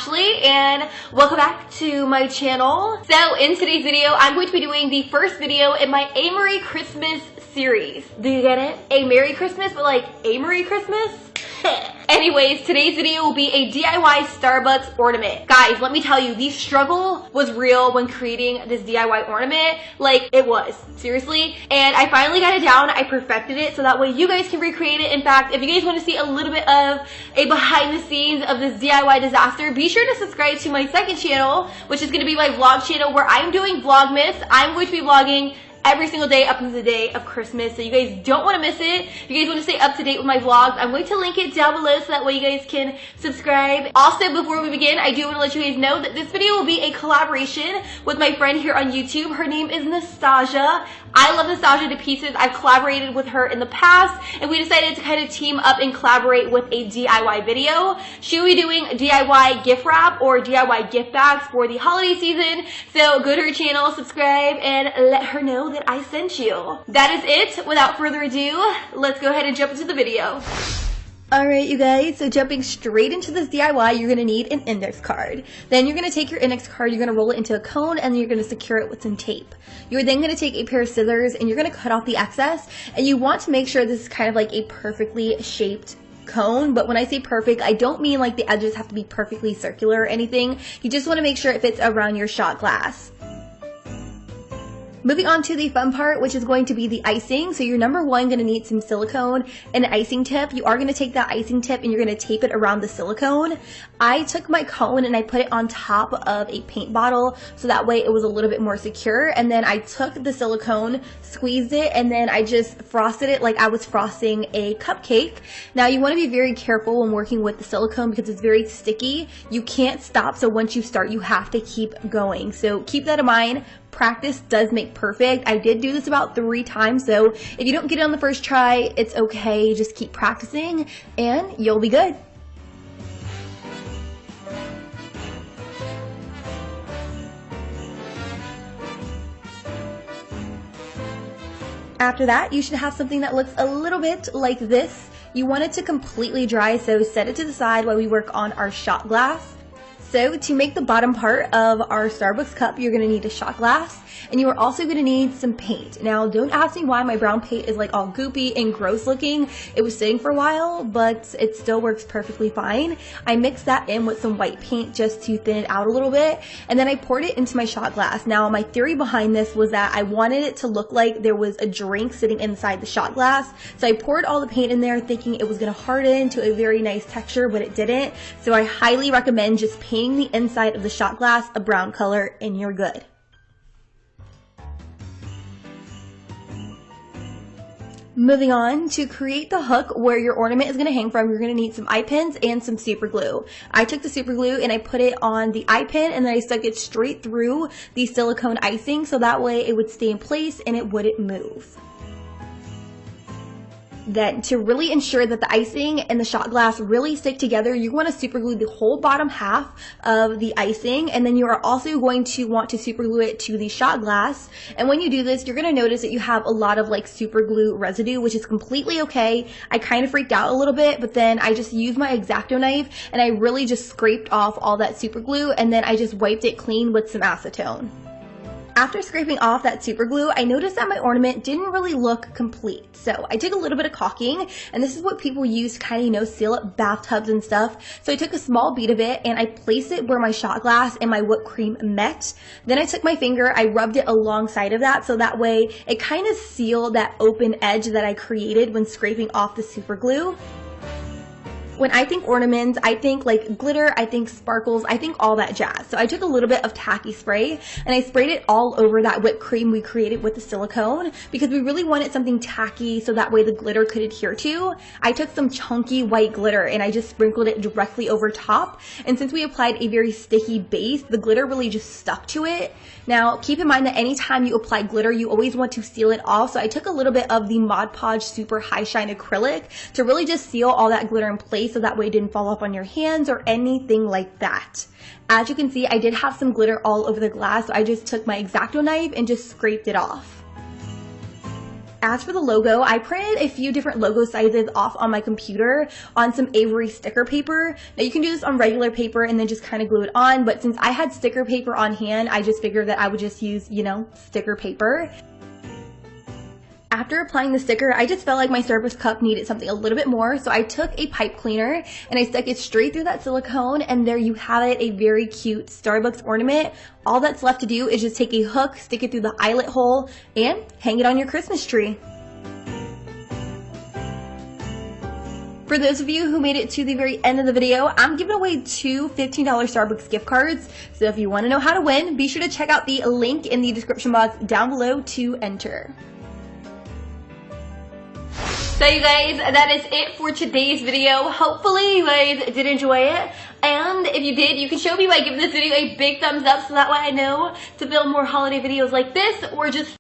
And welcome back to my channel. So in today's video, I'm going to be doing the first video in my A Merry Christmas series. Do you get it? A Merry Christmas, but like A Merry Christmas? Anyways, today's video will be a DIY Starbucks ornament. Guys, let me tell you, the struggle was real when creating this DIY ornament. Like, it was. Seriously. And I finally got it down. I perfected it so that way you guys can recreate it. In fact, if you guys want to see a little bit of a behind the scenes of this DIY disaster, be sure to subscribe to my second channel, which is going to be my vlog channel where I'm doing Vlogmas. I'm going to be vlogging every single day up until the day of Christmas, so you guys don't want to miss it. If you guys want to stay up to date with my vlogs, I'm going to link it down below so that way you guys can subscribe. Also, before we begin, I do want to let you guys know that this video will be a collaboration with my friend here on YouTube. Her name is Nastasia. I love Nastasia to pieces. I've collaborated with her in the past, and we decided to kind of team up and collaborate with a DIY video. She'll be doing DIY gift wrap or DIY gift bags for the holiday season, so go to her channel, subscribe, and let her know that I sent you. That is it. Without further ado, let's go ahead and jump into the video. Alright you guys, so jumping straight into this DIY, you're going to need an index card. Then you're going to take your index card, you're going to roll it into a cone, and then you're going to secure it with some tape. You're then going to take a pair of scissors and you're going to cut off the excess, and you want to make sure this is kind of like a perfectly shaped cone. But when I say perfect, I don't mean like the edges have to be perfectly circular or anything. You just want to make sure it fits around your shot glass. Moving on to the fun part, which is going to be the icing. So you're number one going to need some silicone and an icing tip. You are going to take that icing tip and you're going to tape it around the silicone. I took my cone and I put it on top of a paint bottle so that way it was a little bit more secure. And then I took the silicone, squeezed it, and then I just frosted it like I was frosting a cupcake. Now you want to be very careful when working with the silicone because it's very sticky. You can't stop, so once you start, you have to keep going. So keep that in mind. Practice does make perfect. I did do this about 3 times, so if you don't get it on the first try, it's okay. Just keep practicing and you'll be good. After that, you should have something that looks a little bit like this. You want it to completely dry, so set it to the side while we work on our shot glass. So to make the bottom part of our Starbucks cup, you're going to need a shot glass, and you are also going to need some paint. Now, don't ask me why my brown paint is like all goopy and gross looking. It was sitting for a while, but it still works perfectly fine. I mixed that in with some white paint just to thin it out a little bit, and then I poured it into my shot glass. Now, my theory behind this was that I wanted it to look like there was a drink sitting inside the shot glass, so I poured all the paint in there thinking it was going to harden to a very nice texture, but it didn't. So I highly recommend just painting the inside of the shot glass a brown color and you're good. Moving on, to create the hook where your ornament is going to hang from, you're going to need some eye pins and some super glue. I took the super glue and I put it on the eye pin and then I stuck it straight through the silicone icing so that way it would stay in place and it wouldn't move. Then to really ensure that the icing and the shot glass really stick together, you want to super glue the whole bottom half of the icing, and then you are also going to want to super glue it to the shot glass. And when you do this, you're going to notice that you have a lot of like super glue residue, which is completely okay. I kind of freaked out a little bit, but then I just used my X-Acto knife and I really just scraped off all that super glue, and then I just wiped it clean with some acetone. After scraping off that super glue, I noticed that my ornament didn't really look complete. So I did a little bit of caulking, and this is what people use to kind of, seal up bathtubs and stuff. So I took a small bead of it and I placed it where my shot glass and my whipped cream met. Then I took my finger, I rubbed it alongside of that so that way it kind of sealed that open edge that I created when scraping off the super glue. When I think ornaments, I think like glitter, I think sparkles, I think all that jazz. So I took a little bit of tacky spray and I sprayed it all over that whipped cream we created with the silicone because we really wanted something tacky so that way the glitter could adhere to. I took some chunky white glitter and I just sprinkled it directly over top. And since we applied a very sticky base, the glitter really just stuck to it. Now, keep in mind that anytime you apply glitter, you always want to seal it off. So I took a little bit of the Mod Podge Super High Shine Acrylic to really just seal all that glitter in place so that way it didn't fall off on your hands or anything like that. As you can see, I did have some glitter all over the glass, so I just took my X-Acto knife and just scraped it off. As for the logo, I printed a few different logo sizes off on my computer on some Avery sticker paper. Now you can do this on regular paper and then just kind of glue it on, but since I had sticker paper on hand, I just figured that I would just use, you know, sticker paper. After applying the sticker, I just felt like my Starbucks cup needed something a little bit more, so I took a pipe cleaner and I stuck it straight through that silicone, and there you have it, a very cute Starbucks ornament. All that's left to do is just take a hook, stick it through the eyelet hole, and hang it on your Christmas tree. For those of you who made it to the very end of the video, I'm giving away 2 $15 Starbucks gift cards. So if you want to know how to win, be sure to check out the link in the description box down below to enter. So you guys, that is it for today's video. Hopefully you guys did enjoy it. And if you did, you can show me by giving this video a big thumbs up so that way I know to film more holiday videos like this, or just